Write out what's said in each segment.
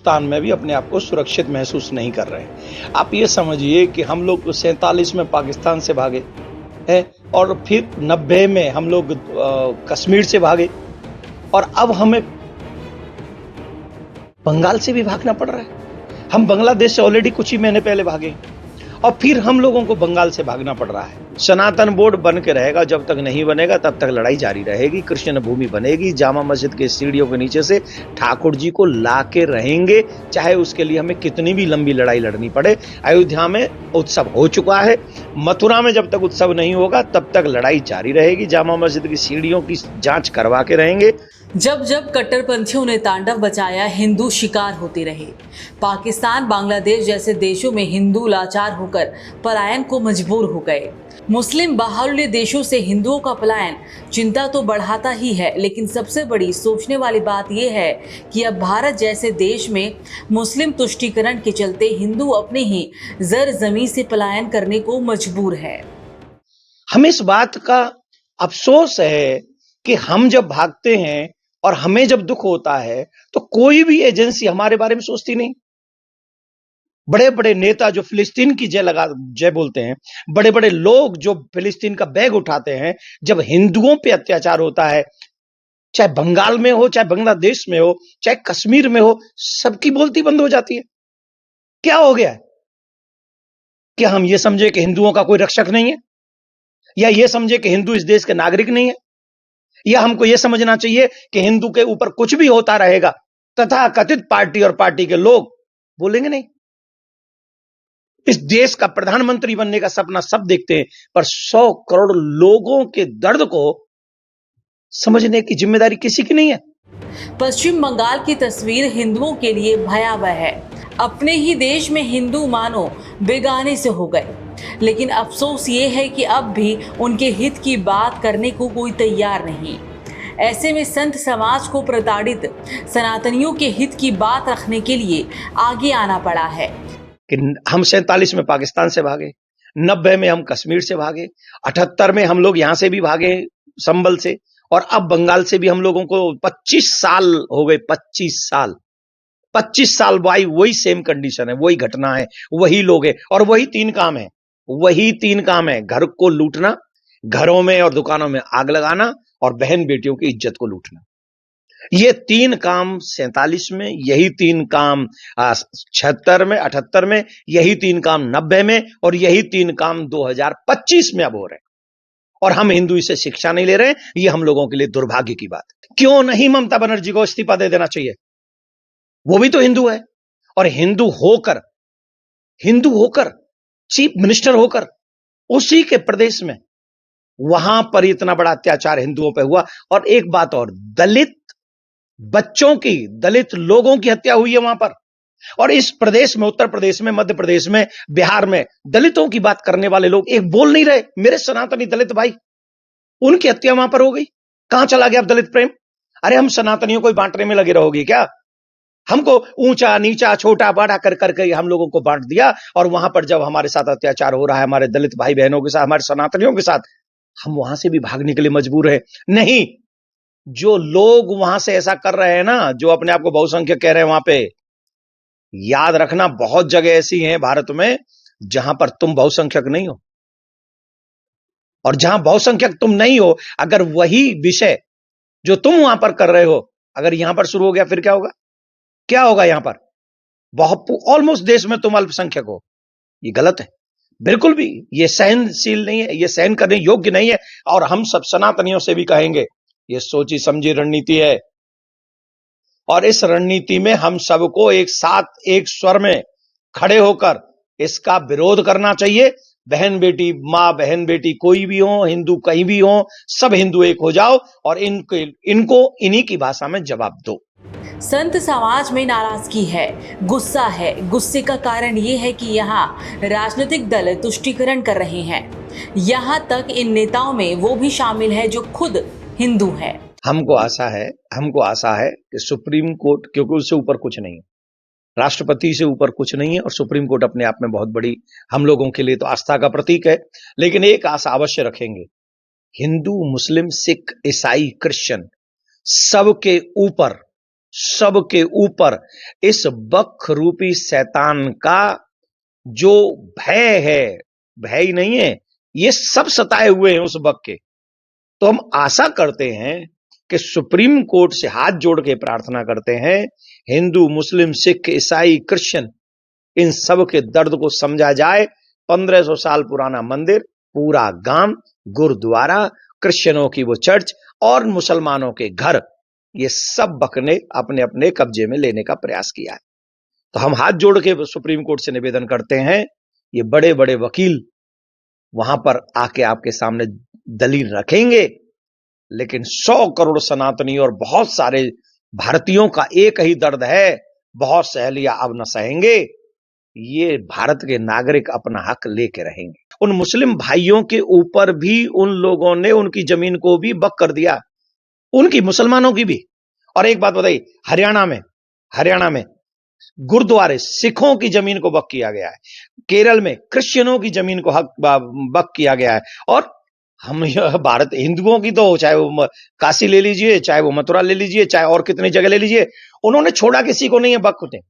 पाकिस्तान में भी अपने आप को सुरक्षित महसूस नहीं कर रहे हैं। आप ये समझिए कि हम लोग 47 में पाकिस्तान से भागे हैं और फिर 90 में हम लोग कश्मीर से भागे और अब हमें बंगाल से भी भागना पड़ रहा है। हम बांग्लादेश से ऑलरेडी कुछ ही महीने पहले भागे और फिर हम लोगों को बंगाल से भागना पड़ रहा है। सनातन बोर्ड बन के रहेगा, जब तक नहीं बनेगा तब तक लड़ाई जारी रहेगी। कृष्ण भूमि बनेगी, जामा मस्जिद के सीढ़ियों के नीचे से ठाकुर जी को ला के रहेंगे, चाहे उसके लिए हमें कितनी भी लंबी लड़ाई लड़नी पड़े। अयोध्या में उत्सव हो चुका है, मथुरा में जब तक उत्सव नहीं होगा तब तक लड़ाई जारी रहेगी। जामा मस्जिद की सीढ़ियों की जांच करवा के रहेंगे। जब जब कट्टरपंथियों ने तांडव बचाया, हिंदू शिकार होते रहे। पाकिस्तान, बांग्लादेश जैसे देशों में हिंदू लाचार होकर पलायन को मजबूर हो गए। मुस्लिम बाहुल्य देशों से हिंदुओं का पलायन चिंता तो बढ़ाता ही है, लेकिन सबसे बड़ी सोचने वाली बात यह है कि अब भारत जैसे देश में मुस्लिम तुष्टीकरण के चलते हिंदू अपने ही जर जमीन से पलायन करने को मजबूर है। हमें इस बात का अफसोस है कि हम जब भागते हैं और हमें जब दुख होता है तो कोई भी एजेंसी हमारे बारे में सोचती नहीं। बड़े बड़े नेता जो फिलिस्तीन की जय बोलते हैं, बड़े बड़े लोग जो फिलिस्तीन का बैग उठाते हैं, जब हिंदुओं पे अत्याचार होता है, चाहे बंगाल में हो, चाहे बांग्लादेश में हो, चाहे कश्मीर में हो, सबकी बोलती बंद हो जाती है। क्या हो गया? क्या हम ये समझे कि हिंदुओं का कोई रक्षक नहीं है, या ये समझे कि हिंदू इस देश के नागरिक नहीं है, या हमको यह समझना चाहिए कि हिंदू के ऊपर कुछ भी होता रहेगा तथा कथित पार्टी और पार्टी के लोग बोलेंगे नहीं। इस देश का प्रधानमंत्री बनने का सपना सब देखते हैं, पर 100 करोड़ लोगों के दर्द को समझने की जिम्मेदारी किसी की नहीं है। पश्चिम बंगाल की तस्वीर हिंदुओं के लिए भयावह है। अपने ही देश में हिंदू मानो बेगाने से हो गए, लेकिन अफसोस ये है कि अब भी उनके हित की बात करने को कोई तैयार नहीं। ऐसे में संत समाज को प्रताड़ित सनातनियों के हित की बात रखने के लिए आगे आना पड़ा है। कि हम 47 में पाकिस्तान से भागे, 90 में हम कश्मीर से भागे, 78 में हम लोग यहां से भी भागे संबल से, और अब बंगाल से भी हम लोगों को 25 साल हो गए। 25 साल भाई, वही सेम कंडीशन है, वही घटना है, वही लोग है और वही तीन काम है। घर को लूटना, घरों में और दुकानों में आग लगाना और बहन बेटियों की इज्जत को लूटना। ये तीन काम 47 में, यही तीन काम 76 में, 78 में, यही तीन काम 90 में और यही तीन काम 2025 में अब हो रहे हैं। और हम हिंदू इसे शिक्षा नहीं ले रहे हैं। ये हम लोगों के लिए दुर्भाग्य की बात है। क्यों नहीं ममता बनर्जी को इस्तीफा दे देना चाहिए? वो भी तो हिंदू है, और हिंदू होकर चीफ मिनिस्टर होकर उसी के प्रदेश में वहां पर इतना बड़ा अत्याचार हिंदुओं पर हुआ। और एक बात और, दलित बच्चों की, दलित लोगों की हत्या हुई है वहां पर। और इस प्रदेश में, उत्तर प्रदेश में, मध्य प्रदेश में, बिहार में दलितों की बात करने वाले लोग एक बोल नहीं रहे। मेरे सनातनी दलित भाई, उनकी हत्या वहां पर हो गई। कहां चला गया अब दलित प्रेम? अरे हम सनातनियों को बांटने में लगे रहोगे क्या? हमको ऊंचा नीचा छोटा बड़ा कर करके हम लोगों को बांट दिया, और वहां पर जब हमारे साथ अत्याचार हो रहा है, हमारे दलित भाई बहनों के साथ, हमारे सनातनियों के साथ, हम वहां से भी भागने के लिए मजबूर है। नहीं, जो लोग वहां से ऐसा कर रहे हैं ना, जो अपने आप को बहुसंख्यक कह रहे हैं, वहां पे याद रखना, बहुत जगह ऐसी हैं भारत में जहां पर तुम बहुसंख्यक नहीं हो। और जहां बहुसंख्यक तुम नहीं हो, अगर वही विषय जो तुम वहां पर कर रहे हो अगर यहां पर शुरू हो गया, फिर क्या होगा? क्या होगा यहां पर? बहुत ऑलमोस्ट देश में तुम अल्पसंख्यक हो। ये गलत है, बिल्कुल भी ये सहनशील नहीं है, ये सहन करने योग्य नहीं है। और हम सब सनातनियों से भी कहेंगे, ये सोची समझी रणनीति है, और इस रणनीति में हम सबको एक साथ एक स्वर में खड़े होकर इसका विरोध करना चाहिए। बहन बेटी, मां बहन बेटी कोई भी हो, हिंदू कहीं भी हो, सब हिंदू एक हो जाओ और इनको इन्हीं की भाषा में जवाब दो। संत समाज में नाराजगी है, गुस्सा है। गुस्से का कारण ये है कि यहाँ राजनीतिक दल तुष्टीकरण कर रहे हैं। यहाँ तक इन नेताओं में वो भी शामिल है जो खुद हिंदू है। हमको आशा है कि सुप्रीम कोर्ट, क्योंकि उससे ऊपर कुछ नहीं है, राष्ट्रपति से ऊपर कुछ नहीं है, और सुप्रीम कोर्ट अपने आप में बहुत बड़ी हम लोगों के लिए तो आस्था का प्रतीक है। लेकिन एक आशा अवश्य रखेंगे, हिंदू, मुस्लिम, सिख, ईसाई, क्रिश्चियन, सबके ऊपर सबके ऊपर इस बक रूपी शैतान का जो भय है, भय ही नहीं है, ये सब सताए हुए हैं उस बक के। तो हम आशा करते हैं कि सुप्रीम कोर्ट से हाथ जोड़ के प्रार्थना करते हैं, हिंदू, मुस्लिम, सिख, ईसाई, क्रिश्चियन, इन सब के दर्द को समझा जाए। 1500 साल पुराना मंदिर, पूरा गांव, गुरुद्वारा, क्रिश्चियनों की वो चर्च और मुसलमानों के घर, ये सब बक ने अपने अपने कब्जे में लेने का प्रयास किया है। तो हम हाथ जोड़ के सुप्रीम कोर्ट से निवेदन करते हैं, ये बड़े बड़े वकील वहां पर आके आपके सामने दलील रखेंगे, लेकिन 100 करोड़ सनातनी और बहुत सारे भारतीयों का एक ही दर्द है, बहुत सहेलियां अब न सहेंगे, ये भारत के नागरिक अपना हक लेके रहेंगे। उन मुस्लिम भाइयों के ऊपर भी उन लोगों ने उनकी जमीन को भी बक कर दिया, उनकी, मुसलमानों की भी। और एक बात बताइए, हरियाणा में गुरुद्वारे, सिखों की जमीन को बक किया गया है, केरल में क्रिश्चियनों की जमीन को बक किया गया है, और हम भारत हिंदुओं की तो चाहे वो काशी ले लीजिए, चाहे वो मथुरा ले लीजिए, चाहे और कितनी जगह ले लीजिए, उन्होंने छोड़ा किसी को नहीं है बक ने।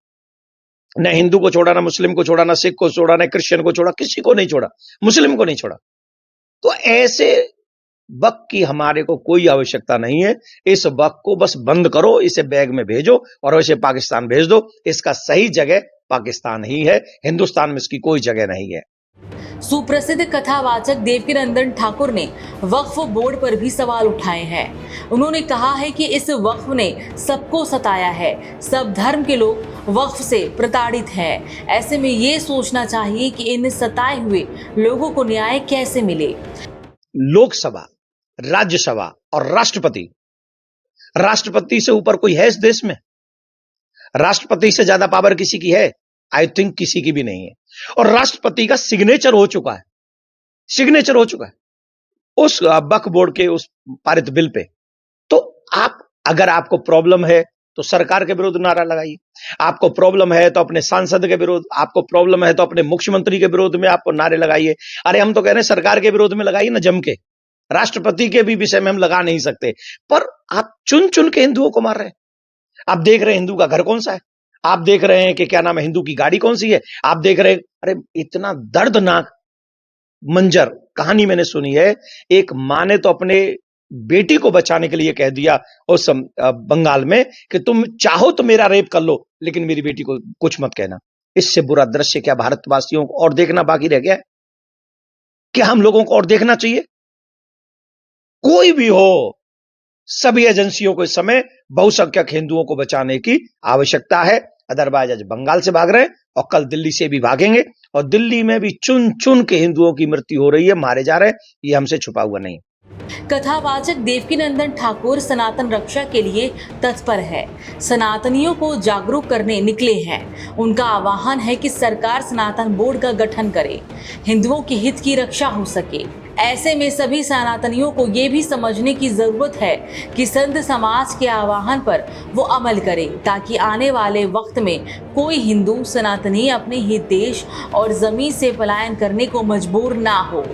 न हिंदू को छोड़ा, ना मुस्लिम को छोड़ा, ना सिख को छोड़ा, ना क्रिश्चियन को छोड़ा, किसी को नहीं छोड़ा, मुस्लिम को नहीं छोड़ा। तो ऐसे बक की हमारे को कोई आवश्यकता नहीं है। इस बक को बस बंद करो, इसे बैग में भेजो और इसे पाकिस्तान भेज दो। इसका सही जगह पाकिस्तान ही है, हिंदुस्तान में इसकी कोई जगह नहीं है। सुप्रसिद्ध कथावाचक देवकीनंदन ठाकुर ने वक्फ बोर्ड पर भी सवाल उठाए हैं। उन्होंने कहा है कि इस वक्फ ने सबको सताया है, सब धर्म के लोग वक्फ से प्रताड़ित हैं। ऐसे में ये सोचना चाहिए कि इन सताए हुए लोगों को न्याय कैसे मिले। लोकसभा, राज्यसभा और राष्ट्रपति से ऊपर कोई है इस देश में? राष्ट्रपति से ज्यादा पावर किसी की है? आई थिंक किसी की भी नहीं है। और राष्ट्रपति का सिग्नेचर हो चुका है उस वक्फ बोर्ड के उस पारित बिल पे। तो आप, अगर आपको प्रॉब्लम है तो सरकार के विरुद्ध नारा लगाइए, आपको प्रॉब्लम है तो अपने सांसद के विरोध, आपको प्रॉब्लम है तो अपने मुख्यमंत्री के विरोध में आपको नारे लगाइए। अरे हम तो कह रहे हैं सरकार के विरोध में लगाइए ना जम के, राष्ट्रपति के भी विषय में हम लगा नहीं सकते, पर आप चुन चुन के हिंदुओं को मार रहे हैं। आप देख रहे हैं हिंदू का घर कौन सा है, आप देख रहे हैं कि क्या नाम है, हिंदू की गाड़ी कौन सी है, आप देख रहे हैं। अरे इतना दर्दनाक मंजर कहानी मैंने सुनी है। एक माँ ने तो अपने बेटी को बचाने के लिए कह दिया उस बंगाल में कि तुम चाहो तो मेरा रेप कर लो, लेकिन मेरी बेटी को कुछ मत कहना। इससे बुरा दृश्य क्या भारतवासियों को और देखना बाकी रह गया है? क्या हम लोगों को और देखना चाहिए? कोई भी हो, सभी एजेंसियों को इस समय बहुसंख्यक हिंदुओं को बचाने की आवश्यकता है। अदरवाइज आज बंगाल से भाग रहे हैं और कल दिल्ली से भी भागेंगे, और दिल्ली में भी चुन चुन के हिंदुओं की मृत्यु हो रही है, मारे जा रहे हैं, ये हमसे छुपा हुआ नहीं। कथावाचक देवकीनंदन ठाकुर सनातन रक्षा के लिए तत्पर है, सनातनियों को जागरूक करने निकले हैं। उनका आह्वान है कि सरकार सनातन बोर्ड का गठन करे, हिंदुओं के हित की रक्षा हो सके। ऐसे में सभी सनातनियों को ये भी समझने की जरूरत है कि संत समाज के आह्वान पर वो अमल करे, ताकि आने वाले वक्त में कोई हिंदू सनातनी अपने ही देश और जमीन से पलायन करने को मजबूर ना हो।